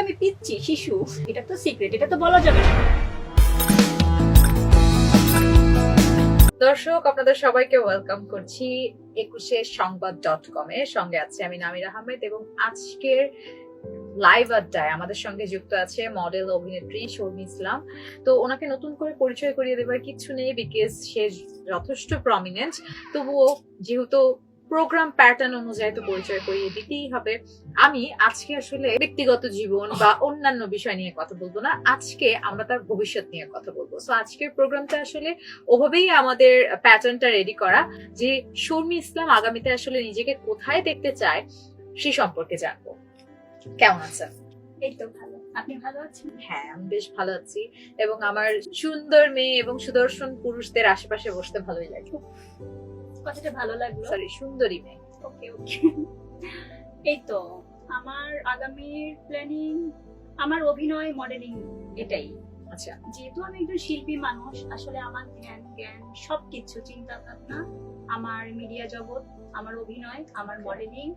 আমি পিচ্ছি শিশু, এটা তো সিক্রেট, এটা তো বলা যাবে না। দর্শক, আপনাদের সবাইকে ওয়েলকাম করছি 21সংবাদ.com এর সঙ্গে আছে আমি নামির আহমেদ এবং আজকের লাইভ আড্ডায় আমাদের সঙ্গে যুক্ত আছে মডেল অভিনেত্রী শর্মী ইসলাম। তো ওনাকে নতুন করে পরিচয় করিয়ে দেবার কিছু নেই, বিকজ সে যথেষ্ট প্রমিনেন্ট। তবুও যেহেতু প্রোগ্রাম প্যাটার্ন অনুযায়ী তো পরিচয় করিয়ে দিতেই হবে। আমি আজকে আসলে ব্যক্তিগত জীবন বা অন্যান্য বিষয় নিয়ে কথা বলবো না, আজকে আমরা তার ভবিষ্যৎ নিয়ে কথা বলবো। সো আজকের প্রোগ্রামটা আসলে ওভাবেই আমাদের প্যাটার্নটা রেডি করা, যে শর্মী ইসলাম আগামীতে আসলে নিজেকে কোথায় দেখতে চায় সে সম্পর্কে জানবো। কেমন আছেন? এই তো ভালো, আপনি ভালো আছেন? হ্যাঁ, আমি বেশ ভালো আছি এবং আমার সুন্দর মেয়ে এবং সুদর্শন পুরুষদের আশেপাশে বসতে ভালোই লাগে। কথাটা ভালো লাগলো। সরি, সুন্দরী মেয়ে। ওকে ওকে। এই তো আমার আগামীর প্ল্যানিং, আমার অভিনয়, মডেলিং, এটাই। আচ্ছা, যেহেতু আমি একজন শিল্পী মানুষ, আসলে আমার ধ্যান জ্ঞান সবকিছু, চিন্তা ভাবনা, আমার মিডিয়া জগৎ, আমার অভিনয়, আমার মডেলিং,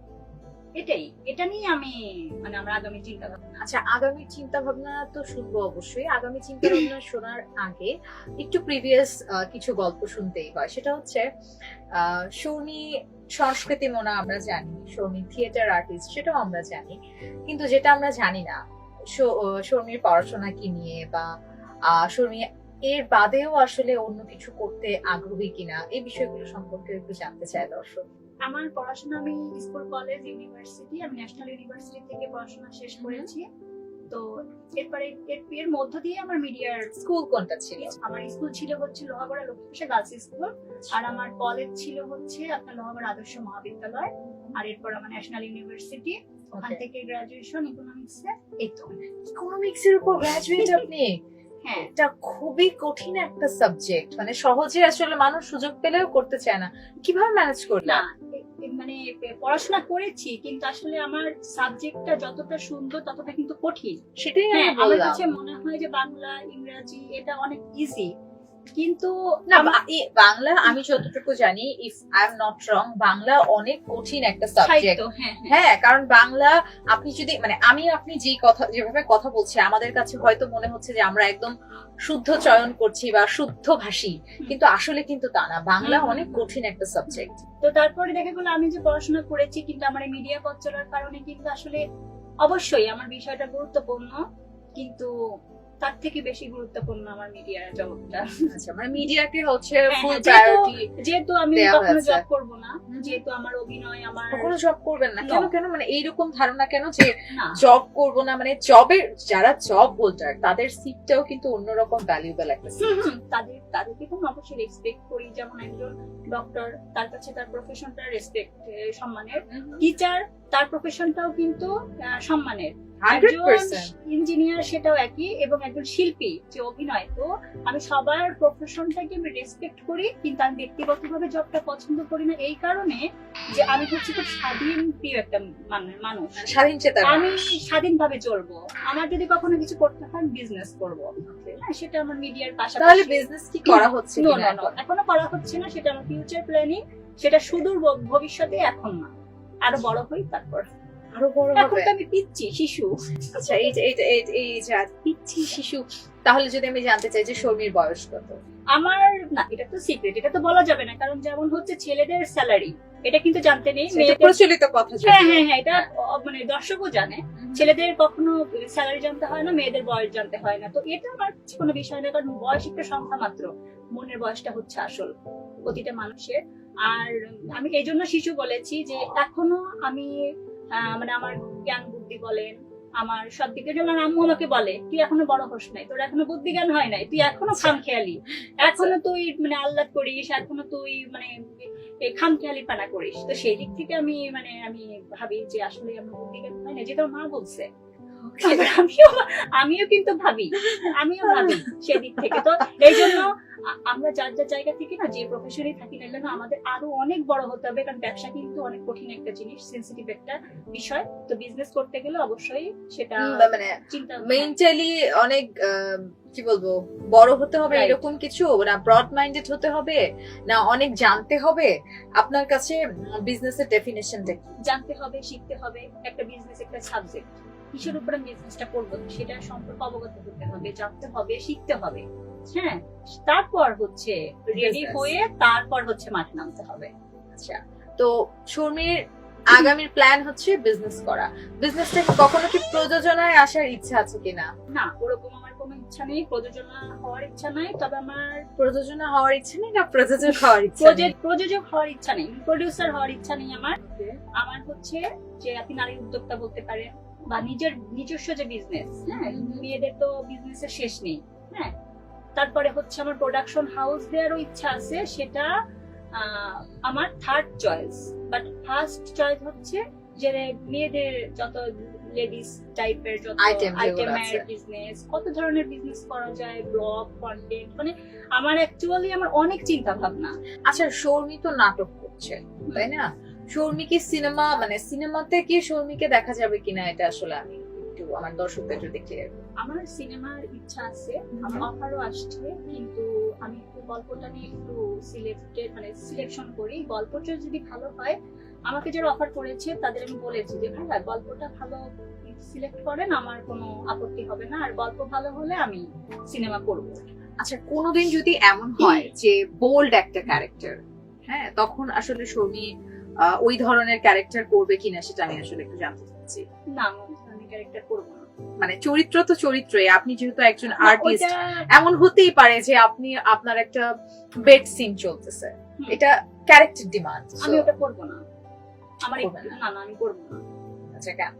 এটা নিয়ে আমি আমার আগামী চিন্তা ভাবনা। আচ্ছা, আগামী চিন্তা ভাবনা তো শুনবো অবশ্যই। আগামী চিন্তা ভাবনা শোনার আগে একটু প্রিভিয়াস কিছু গল্প শুনতেই হয়। সেটা হচ্ছে শর্মী সংস্কৃতি মনা আমরা জানি, শর্মী থিয়েটার আর্টিস্ট সেটাও আমরা জানি, কিন্তু যেটা আমরা জানি না শর্মীর পড়াশোনা কি নিয়ে, বা শর্মী এর বাদেও আসলে অন্য কিছু করতে আগ্রহী কিনা, এই বিষয়গুলো সম্পর্কে একটু জানতে চাই দর্শক। আমার পড়াশোনা, আমি স্কুল, কলেজ, ইউনিভার্সিটি, আমি ন্যাশনাল ইউনিভার্সিটি থেকে পড়াশোনা শেষ করেছি। তো এরপরে এর মধ্য দিয়ে আমার মিডিয়ার স্কুল কোনটা ছিল? আমার স্কুল ছিল হচ্ছে লোহাগড়া লক্ষ্মীপ্রসাদ গার্লস স্কুল, আর আমার কলেজ ছিল হচ্ছে আপনার লোহাগড়া আদর্শ মহাবিদ্যালয়, আর এরপর আমার ন্যাশনাল ইউনিভার্সিটি, ওখান থেকে গ্রাজুয়েশন ইকোনমিক্সে। এই তো ইকোনমিক্স এর উপর গ্রাজুয়েট আপনি? হ্যাঁ, এটা খুবই কঠিন একটা সাবজেক্ট, মানে সহজে আসলে মানুষ সুযোগ পেলেও করতে চায় না। কিভাবে ম্যানেজ করলেন? না মানে পড়াশোনা করেছি, কিন্তু আসলে আমার সাবজেক্টটা যতটা সুন্দর ততটা কিন্তু কঠিন। সেটাই আমি হ্যাঁ, আমার বললাম। কাছে মনে হয় যে বাংলা, ইংরেজি এটা অনেক ইজি, কিন্তু না, বাংলা আমি যতটুকু জানি, if I am not wrong, Bangla অনেক কঠিন একটা সাবজেক্ট। সাহিত্য, হ্যাঁ হ্যাঁ, কারণ বাংলা আপনি যদি আপনি যেভাবে কথা বলছি, আমাদের কাছে হয়তো মনে হচ্ছে যে আমরা একদম শুদ্ধ চয়ন করছি বা শুদ্ধ ভাষী, কিন্তু আসলে কিন্তু তা না। বাংলা অনেক কঠিন একটা সাবজেক্ট। তো তারপরে দেখা গেল আমি যে পড়াশোনা করেছি, কিন্তু আমার মিডিয়া পথ চলার কারণে কিন্তু আসলে অবশ্যই আমার বিষয়টা গুরুত্বপূর্ণ, কিন্তু তার থেকে বেশি গুরুত্বপূর্ণ আমার মিডিয়ার জগৎটা। আচ্ছা, মানে মিডিয়াকে হচ্ছে হ্যাঁ, ফুল হ্যাঁ, প্রায়োরিটি যেহেতু আমি দেয়া কখনো হয়েছে। জব করব না, যেহেতু আমার অভিনয়, আমার কখনো জব করবেন না? No. কেন কেন মানে এইরকম ধারণা কেন যে না, জব করব না? মানে জবের, যারা জব হোল্ডার তাদের সিটটাও কিন্তু অন্যরকম ভ্যালুয়েবল একটা সিট। তাদেরকে তো অবশ্যই রেসপেক্ট করি। যেমন একজন ডক্টর, তার কাছে তার প্রফেশনটা রেসপেক্ট, সম্মানের। টিচার, তার প্রফেশনটাও কিন্তু সম্মানের। 100%। ইঞ্জিনিয়ার, সেটাও একই। এবং একজন শিল্পী যে অভিনয়, তো আমি সবার প্রফেশনটাকে আমি রেসপেক্ট করি, কিন্তু আমি ব্যক্তিগতভাবে জবটা পছন্দ করি না, এই কারণে যে আমি হচ্ছে খুব স্বাধীন প্রিয় একটা মানুষ। স্বাধীন চেতা আমি স্বাধীনভাবে চলবো। আমার যদি কখনো কিছু করতে হয়, বিজনেস করবো। হ্যাঁ, সেটা আমার মিডিয়ার পাশাপাশি। তাহলে বিজনেস কি করা হচ্ছে No, কিনা? no, no, এখনো করা হচ্ছে না। সেটা আমার ফিউচার প্ল্যানিং, সেটা সুদূর ভবিষ্যতে, এখন না। আরো বড় হই তারপর। আরো বড় এখন হবে? তো আমি পিচ্ছি শিশু। আচ্ছা, এই যে পিচ্ছি শিশু, তাহলে যদি আমি জানতে চাই যে শর্মীর বয়স কত? আমার না, এটা তো সিক্রেট, এটা তো বলা যাবে না, কারণ যেমন হচ্ছে ছেলেদের স্যালারি, এটা কিন্তু জানতে নেই। এটা মেয়েদের, প্রচলিত কথা। হ্যাঁ হ্যাঁ হ্যাঁ, এটা দর্শকও জানে। ছেলেদের কখনো স্যালারি জানতে হয় না, মেয়েদের বয়স জানতে হয় না। তো এটা আমার কোনো বিষয় না, কারণ বয়স একটা সংখ্যা মাত্র, মনের বয়সটা হচ্ছে আসল প্রতিটা মানুষের। আর আমি এই জন্য শিশু বলেছি যে এখনো আমি আমার জ্ঞান বুদ্ধি বলেন, আমার সব দিকে, যেমন আম্মু আমাকে বলে, তুই এখনো বড় হোস নাই, তোর এখনো বুদ্ধি জ্ঞান হয় নাই, তুই এখনো খামখেয়ালি, এখনো তুই আহ্লাদ করিস, এখনো তুই এই খামখেয়ালি পানা করিস। তো সেই দিক থেকে আমি ভাবি যে আসলে আমার বুদ্ধি জ্ঞান হয় না, যেটা মা বলছে। এবার আমিও কিন্তু ভাবি সেদিক থেকে। তো এই জন্য আমরা যার যার জায়গা থেকে না, যে প্রফেশনে থাকি না কেন, আমাদের আরো অনেক বড় হতে হবে, কারণ ব্যবসা কিন্তু অনেক কঠিন একটা জিনিস, সেন্সিটিভ একটা বিষয়। তো বিজনেস করতে গেলে অবশ্যই সেটা মানে চিন্তা, মেন্টালি অনেক কি বলবো, বড় হতে হবে Right. এরকম কিছু না? ব্রড মাইন্ডেড হতে হবে না? অনেক জানতে হবে? আপনার কাছে বিজনেসের ডেফিনেশনটা কি? জানতে হবে, শিখতে হবে। একটা বিজনেস একটা সাবজেক্ট, কিসের উপরে বিজনেসটা করবো সেটা সম্পর্কে অবগত হতে হবে, জানতে হবে, শিখতে হবে। হ্যাঁ, তারপর হচ্ছে রেডি Business. হয়ে তারপর হচ্ছে মাঠে নামতে হবে। আচ্ছা, তো শর্মির আগামীর প্ল্যান হচ্ছে বিজনেস করা। বিজনেসটা কখনো কি প্রযোজনায় আসার ইচ্ছা আছে কিনা? না, ওরকম আমার কোনো ইচ্ছা নেই, প্রযোজনা হওয়ার ইচ্ছা নাই। তবে আমার প্রযোজনা হওয়ার ইচ্ছা নেই না প্রযোজক হওয়ার ইচ্ছা নেই? প্রযোজক হওয়ার ইচ্ছা নেই, প্রডিউসার হওয়ার ইচ্ছা নেই আমার। আমার হচ্ছে যে আপনি নারী উদ্যোক্তা বলতে পারেন, বা নিজস্ব যে বিজনেস। হ্যাঁ, মেয়েদের তো বিজনেসের শেষ নেই। হ্যাঁ, তারপরে হচ্ছে আমার প্রোডাকশন হাউস দেওয়ারও ইচ্ছা আছে, সেটা আমার third choice. But first choice হচ্ছে যে মেয়েদের যত লেডিস টাইপের যত Item যেগুলো আইটেমের আছে। বিজনেস, কত ধরনের বিজনেস করা যায়, ব্লগ কন্টেন্ট, মানে আমার অ্যাকচুয়ালি আমার অনেক চিন্তা ভাবনা। আচ্ছা, শর্মি তো নাটক করছে, তাই না? শর্মি কি সিনেমা, মানে সিনেমাতে কি শর্মিকে দেখা যাবে কিনা, এটা আসলে আমি একটু আমার দর্শকদের যদি ক্লিয়ার করি। আমার সিনেমার ইচ্ছা আছে, আমার অফারও আসছে, কিন্তু আমি একটু গল্পটা নিয়ে একটু সিলেকশন করি। গল্পটা যদি ভালো হয়, আমাকে যারা অফার করেছে তাদের আমি বলেছি যে ভাইয়া গল্পটা ভালো সিলেক্ট করেন, আমার কোনো আপত্তি হবে না, আর গল্প ভালো হলে আমি সিনেমা করব। আচ্ছা, কোনোদিন যদি এমন হয় যে বোল্ড একটা ক্যারেক্টার, হ্যাঁ, তখন আসলে শর্মি ওই ধরনের ক্যারেক্টার করবে কিনা সেটা আমি আসলে একটু জানতে চাচ্ছি। না, আমি ক্যারেক্টার করব না। মানে চরিত্র তো চরিত্রই, আপনি যেহেতু একজন না, আর্টিস্ট, ওইটা- এমন হতেই পারে যে আপনার একটা বেড সিন চলতেছে, হুম। এটা ক্যারেক্টার ডিমান্ড। আমি ওটা করব না। আমার করবেন না? না, আমি করব না। আচ্ছা, কেন?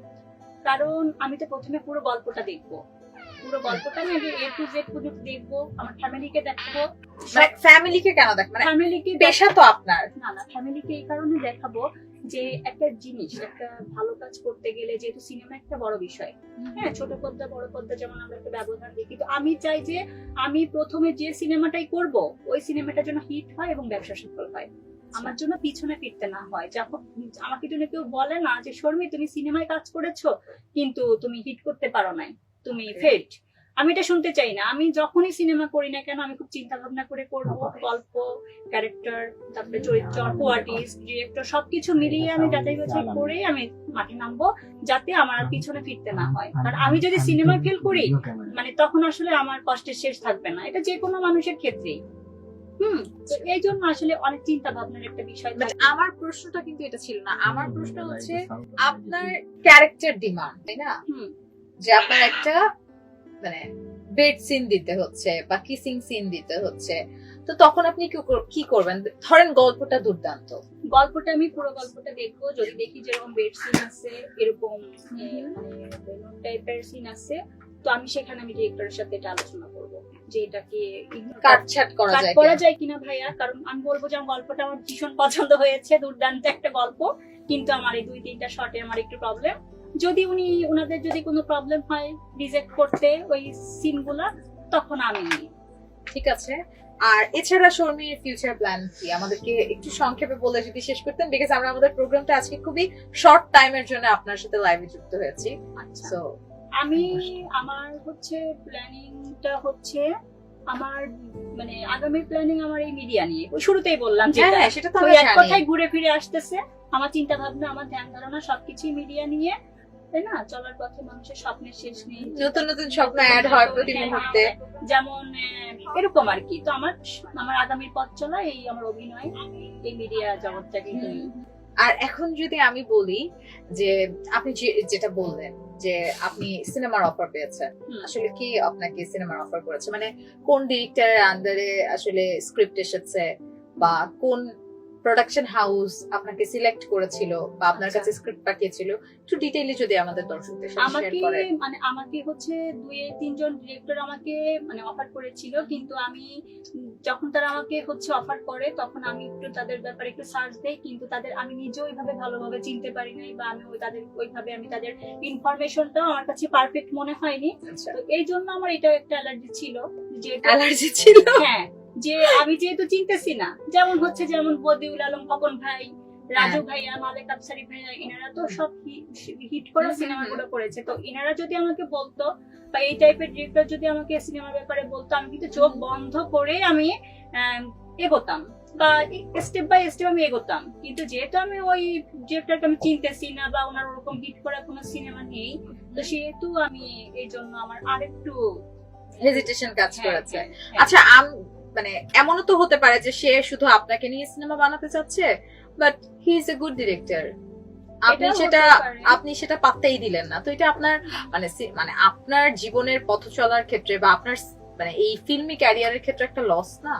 কারণ আমি তো প্রথমে পুরো গল্পটা দেখবো, পুরো গল্পটা আমি আগে A to Z পর্যন্ত দেখবো, আমার ফ্যামিলিকে দেখাবো। মানে ফ্যামিলিকে কেন দেখ, মানে ফ্যামিলিকে পেশা তো আপনার। না, ফ্যামিলিকে এই কারণে দেখাবো যে একটা জিনিস, একটা ভালো কাজ করতে গেলে, যেহেতু সিনেমা একটা বড় বিষয়, হ্যাঁ, ছোট পর্দা বড় পর্দা যেমন আমরা একটা ব্যবধান দেখি, তো আমি চাই যে আমি প্রথমে যে সিনেমাটাই করব ওই সিনেমাটা যেন হিট হয় এবং ব্যবসা সফল হয়, আমার জন্য পিছনে ফিরতে না হয়। যখন আমাকে জন্য কেউ বলে না যে শর্মি তুমি সিনেমায় কাজ করেছো কিন্তু তুমি হিট করতে পারো নাই, তুমি ফেল্ড, আমি এটা শুনতে চাই না। আমি যখনই সিনেমা করি না কেন আমি খুব চিন্তা ভাবনা করে করব, গল্প, ক্যারেক্টার, তারপরে চরিত্র, আর্টিস্ট, ডিরেক্টর সবকিছু মিলিয়ে আমি যাচাই বাছাই করে আমি মাঠে নামবো, যাতে আমার আর পিছনে ফিরতে না হয়। কারণ আমি যদি সিনেমা ফেল করি, মানে তখন আসলে আমার কষ্টের শেষ থাকবে না, এটা যে কোনো মানুষের ক্ষেত্রেই। তো এই জন্য আসলে অনেক চিন্তা ভাবনার একটা বিষয় মানে থাকে। আমার প্রশ্নটা কিন্তু এটা ছিল না, আমার প্রশ্ন হচ্ছে আপনার ক্যারেক্টার ডিমান্ড, তাই না? হুম। যে আপনার একটা মানে বেড সিন দিতে হচ্ছে বা কিসিং সিন দিতে হচ্ছে, তো তখন আপনি কি করবেন? ধরেন গল্পটা দুর্দান্ত, গল্পটা আমি পুরো গল্পটা দেখবো, যদি দেখি যেরকম বেড সিন আছে, এরকম টাইপের সিন আছে, তো আমি সেখানে আমি ডিরেক্টরের সাথে এটা আলোচনা করবো যে এটাকে কাটছাট করা কাট যায় করা কিনা। যায় কিনা ভাইয়া। কারণ আমি বলবো যে আমার গল্পটা আমার ভীষণ পছন্দ হয়েছে, দুর্দান্ত একটা গল্প, কিন্তু আমার এই 2-3টা শটে আমার একটু প্রবলেম। যদি ওনাদের যদি কোনো প্রবলেম হয় রিজেক্ট করতে ওই সিনগুলা, তখন আমি ঠিক আছে। আর এছাড়া শর্মির ফিউচার প্ল্যান কি আমাদেরকে একটু সংক্ষেপে বলে যদি শেষ করতেন, বিকজ আমরা আমাদের প্রোগ্রামটা আজকে খুবই শর্ট টাইমের জন্য আপনার সাথে লাইভে যুক্ত হয়েছি। আচ্ছা, সো আমার হচ্ছে প্ল্যানিংটা হচ্ছে আমার মানে আগামী প্ল্যানিং আমার এই মিডিয়া নিয়ে, ওই শুরুতেই বললাম যে হ্যাঁ, সেটা তো ওই আমরা এক জানি। কথায় ঘুরে ফিরে আসতেছে। আমার চিন্তা ভাবনা, আমার ধ্যান ধারণা সবকিছুই মিডিয়া নিয়ে, তাই না? চলার পথে মানুষের স্বপ্নের শেষ নেই, নতুন নতুন স্বপ্ন অ্যাড হয় প্রতি মুহূর্তে, যেমন এরকম আর কি। তো আমার আগামীর পথ চলা এই আমার অভিনয়, এই মিডিয়া জগৎটাকে নিয়ে। আর এখন যদি আমি বলি যে আপনি যেটা বললেন যে আপনি সিনেমার অফার পেয়েছেন, আসলে কি আপনাকে সিনেমার অফার করেছে, মানে কোন ডিরেক্টরের আন্ডারে আসলে স্ক্রিপ্ট এসেছে, বা কোন প্রোডাকশন হাউস আপনাকে সিলেক্ট করেছিল বা আপনার কাছে স্ক্রিপ্ট পাঠিয়েছিল, একটু ডিটেইলি যদি আমাদের দর্শকদের সাথে শেয়ার আমাকে করেন। মানে আমাকে হচ্ছে 2-3 জন ডিরেক্টর আমাকে মানে অফার করেছিল, কিন্তু আমি যখন তারা আমাকে হচ্ছে অফার করে তখন আমি একটু তাদের ব্যাপারে একটু সার্চ দেই, কিন্তু আমি নিজেও ওইভাবে ভালোভাবে চিনতে পারি নাই, বা আমি তাদের ইনফরমেশনটাও আমার কাছে পারফেক্ট মনে হয়নি। আচ্ছা, তো এই জন্য আমার এটাও একটা অ্যালার্জি ছিল, যে অ্যালার্জি ছিল। হ্যাঁ, যে আমি যেহেতু চিনতেছি না, যেমন বদিউল আলম, খোকন ভাই, রাজু ভাইয়া, মালেক আফসারি ভাইয়া, এনারা তো সব হিট করা সিনেমাগুলো করেছে। তো এনারা যদি আমাকে বলতো, বা এই টাইপের ডিরেক্টর যদি আমাকে সিনেমার ব্যাপারে বলতো, আমি কিন্তু চোখ বন্ধ করে আমি এগোতাম। বা স্টেপ বাই স্টেপ আমি এগোতাম, কিন্তু যেহেতু আমি ওই ডিরেক্টরকে আমি চিনতেছি না বা ওনার ওরকম হিট করা কোনো সিনেমা নেই, তো সেহেতু আমি এই জন্য আমার আরেকটু হেজিটেশন কাজ হ্যাঁ, করেছে। হ্যাঁ, হ্যাঁ। আচ্ছা মানে এমনও তো হতে পারে যে সে শুধু আপনাকে নিয়ে সিনেমা বানাতে চাচ্ছে, but he is a good director, এটাও হতে পারে। আপনি সেটা পাত্তাই দিলেন না। তো এটা আপনার মানে আপনার জীবনের পথ চলার ক্ষেত্রে বা আপনার মানে এই ফিল্মি ক্যারিয়ারের ক্ষেত্রে একটা লস না?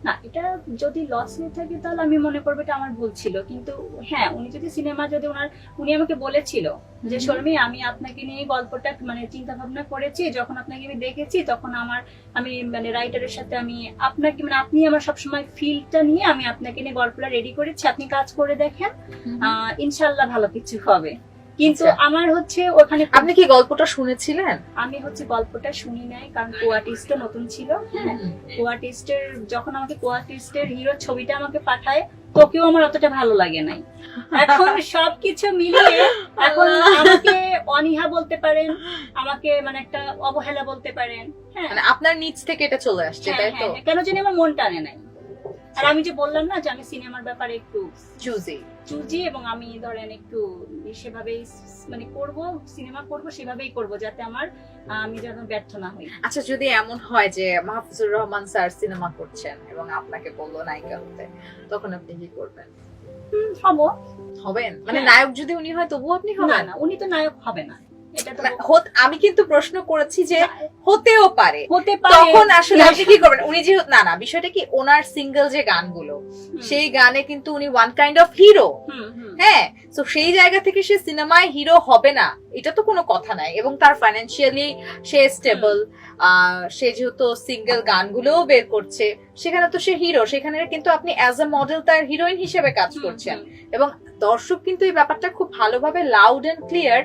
না, এটা যদি লস হয়ে থাকে তাহলে আমি মনে করবো এটা আমার ভুল ছিল, কিন্তু হ্যাঁ উনি যদি সিনেমা যদি উনি আমাকে বলেছিল যে শর্মি আমি আপনাকে নিয়ে গল্পটা মানে চিন্তা ভাবনা করেছি, যখন আপনাকে আমি দেখেছি তখন আমি মানে রাইটারের সাথে আমি আপনাকে মানে আপনি আমার সবসময় ফিলটা নিয়ে আমি আপনাকে নিয়ে গল্পটা রেডি করেছি, আপনি কাজ করে দেখেন, ইনশাল্লাহ ভালো কিছু হবে। কিন্তু আচ্ছা। আমার হচ্ছে ওখানে আপনি কি গল্পটা শুনেছিলেন? আমি হচ্ছে গল্পটা শুনি নাই, কারণ কোয়ার্টিস্টও নতুন ছিল। হ্যাঁ, কোয়ার্টিস্টের যখন আমাকে কোয়ার্টিস্টের হিরো ছবিটা আমাকে পাঠায়, তোকেও আমার অতটা ভালো লাগে নাই। এখন সবকিছু মিলিয়ে এখন আমাকে অনীহা বলতে পারেন, আমাকে মানে একটা অবহেলা বলতে পারেন। হ্যাঁ, মানে আপনার নিজ থেকে এটা চলে আসছে, হ্যাঁ, তাই তো? হ্যাঁ, কেন জানি আমার মন টানে নাই। আর আমি যে বললাম না যে আমি সিনেমার ব্যাপারে একটু চুজি, এবং আমি ধরেন একটু সেভাবেই মানে করব, সিনেমা করব সেভাবেই করব যাতে আমি যেন ব্যর্থ না হই। আচ্ছা, যদি এমন হয় যে মাহফুজুর রহমান স্যার সিনেমা করছেন এবং আপনাকে বললো নায়িকা হতে, তখন আপনি কি করবেন? হবেন? মানে হ্যাঁ। নায়ক যদি উনি হয় তবুও আপনি না হবেন? না, উনি তো নায়ক হবে না, এটা তো আমি কিন্তু প্রশ্ন করেছি যে হতেও পারে, হতে পারে। তখন আসলে আপনি কি করবেন? উনি যে না বিষয়টা কি, ওনার সিঙ্গেল যে গানগুলো, সেই গানে কিন্তু উনি ওয়ান কাইন্ড অফ হিরো। হ্যাঁ, তো সেই জায়গা থেকে সে সিনেমায় হিরো হবে না এটা তো কোনো কথা নাই, এবং তার ফাইন্যান্সিয়ালি সে স্টেবল, সে যেহেতু সিঙ্গেল গানগুলোও বের করছে, সেখানে তো সে হিরো, সেখানে কিন্তু আপনি অ্যাজ এ মডেল তার হিরোইন হিসেবে কাজ করছেন। এবং দর্শক কিন্তু এই ব্যাপারটা খুব ভালোভাবে লাউড এন্ড ক্লিয়ার,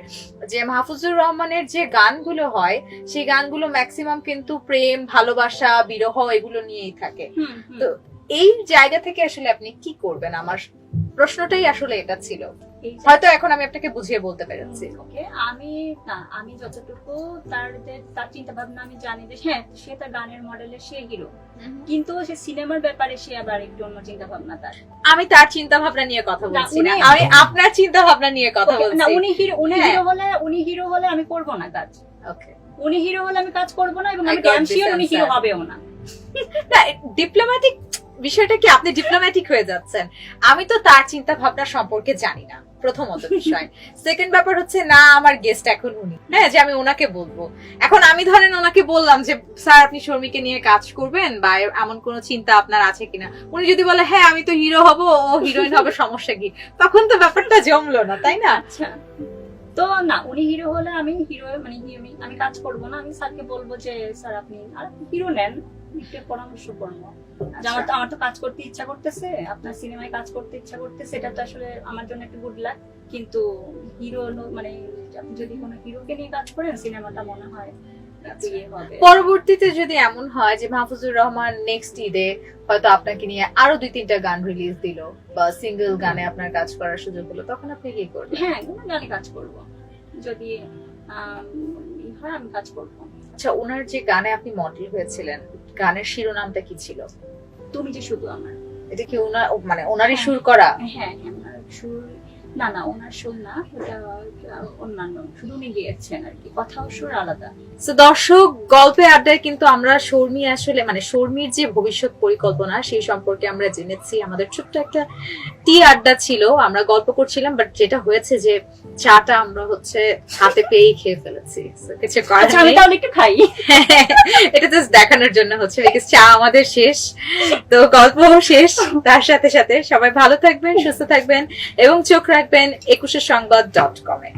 যে মাহফুজুর রহমানের যে গানগুলো হয় সেই গানগুলো ম্যাক্সিমাম কিন্তু প্রেম, ভালোবাসা, বিরহ এগুলো নিয়েই থাকে। তো এই জায়গা থেকে আসলে আপনি কি করবেন? আমার প্রশ্নটাই আসলে এটা ছিল। হয়তো এখন আমি আপনাকে বুঝিয়ে বলতে পেরেছি। ওকে, আমি যতটুকু তার চিন্তা ভাবনা আমি জানি যে হ্যাঁ সে তার গানের মডেলে সে হিরো, কিন্তু সে সিনেমার ব্যাপারে সে আবার একটু অন্য চিন্তা ভাবনা তার। আমি তার চিন্তা ভাবনা নিয়ে কথা বলছি না, আমি আপনার চিন্তা ভাবনা নিয়ে কথা বলছি। না, উনি হিরো হলে আমি করব না কাজ। ওকে, উনি হিরো হলে আমি কাজ করব না, এবং আমি ড্যাম শিওর উনি হিরো হবেও না। না, ডিপ্লোম্যাটিক বিষয়টা কি, আপনি ডিপ্লোম্যাটিক হয়ে যাচ্ছেন। আমি তো তার চিন্তা ভাবনা সম্পর্কে জানি না, প্রথমত বিষয়। সেকেন্ড ব্যাপার হচ্ছে, না আমার গেস্ট এখন উনি, হ্যাঁ, যে আমি ওনাকে বলবো। এখন আমি ধরেন ওনাকে বললাম যে স্যার আপনি শর্মিকে নিয়ে কাজ করবেন বা এমন কোনো চিন্তা আপনার আছে কিনা, উনি যদি বলে হ্যাঁ আমি তো হিরো হব, ও হিরোইন হবে, সমস্যা কি? তখন তো ব্যাপারটা জমলো না, তাই না? আচ্ছা, তো না, উনি হিরো হলে আমি হিরো মানে আমি কাজ করব না। আমি স্যারকে বলবো যে স্যার আপনি হিরো নেন, একটু পরামর্শ করবো। আমার তো কাজ করতে ইচ্ছা করতেছে, আপনার সিনেমায় কাজ করতে ইচ্ছা করতেছে, এটা তো আসলে আমার জন্য একটা গুড লাক। কিন্তু হিরো মানে আপনি যদি কোনো হিরোকে নিয়ে কাজ করেন সিনেমাটা মনে হয় পরবর্তীতে যদি এমন হয় যে মাহফুজুর রহমান নেক্সট ঈদে হয়তো আপনাকে নিয়ে আরো 2-3টা গান রিলিজ দিল বা সিঙ্গেল গানে আপনার কাজ করার সুযোগ হলো, তখন আপনি কি করবেন? হ্যাঁ, গানে কাজ করব, যদি হয় আমি কাজ করব। আচ্ছা, ওনার যে গানে আপনি মডেল হয়েছিলেন, গানের শিরোনামটা কি ছিল? তুমি যে শুধু আমার। এটা কি মানে ওনারই সুর করা? হ্যাঁ, ওনার সুর। না ওনার সুর না, এটা অন্যান্য, শুধু উনি গেয়েছেন আর কি, কথা ও সুর আলাদা। তো দর্শক, গল্পে আড্ডায় কিন্তু আমরা শর্মি আসলে মানে শর্মির যে ভবিষ্যৎ পরিকল্পনা সেই সম্পর্কে আমরা জেনেছি। আমাদের ছোট্ট একটা টি আড্ডা ছিল, আমরা গল্প করছিলাম, বাট যেটা হয়েছে যে চাটা আমরা হচ্ছে হাতে পেয়েই খেয়ে ফেলেছি। কিছু করার নেই, আমি তাহলে একটু খাই। এটা জাস্ট দেখানোর জন্য হচ্ছে, বিকজ চা আমাদের শেষ, তো গল্প শেষ। তার সাথে সাথে সবাই ভালো থাকবেন, সুস্থ থাকবেন এবং চোখ রাখবেন 21সংবাদ.com-এ।